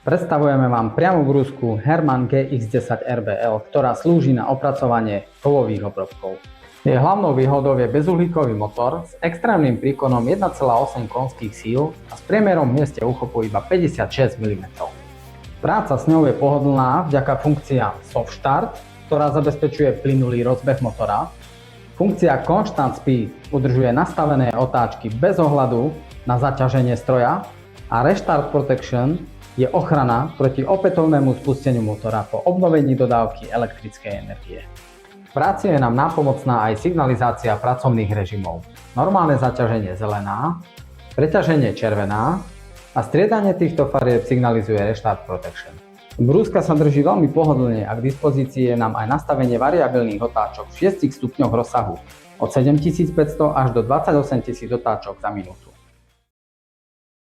Predstavujeme vám priamu brúsku Harman GX10 RBL, ktorá slúži na opracovanie kovových obrobkov. Jej hlavnou výhodou je bezuhlíkový motor s extrémnym príkonom 1,8 konských síl a s priemerom v mieste úchopu iba 56 mm. Práca s ňou je pohodlná vďaka funkcia Soft Start, ktorá zabezpečuje plynulý rozbeh motora. Funkcia Constant Speed udržuje nastavené otáčky bez ohľadu na zaťaženie stroja a Restart Protection je ochrana proti opätovnému spusteniu motora po obnovení dodávky elektrickej energie. V práci je nám nápomocná aj signalizácia pracovných režimov. Normálne zaťaženie zelená, preťaženie červená a striedanie týchto farieb signalizuje Restart Protection. Brúska sa drží veľmi pohodlne a k dispozícii je nám aj nastavenie variabilných otáčok v 6 stupňoch rozsahu od 7500 až do 28 000 otáčok za minútu.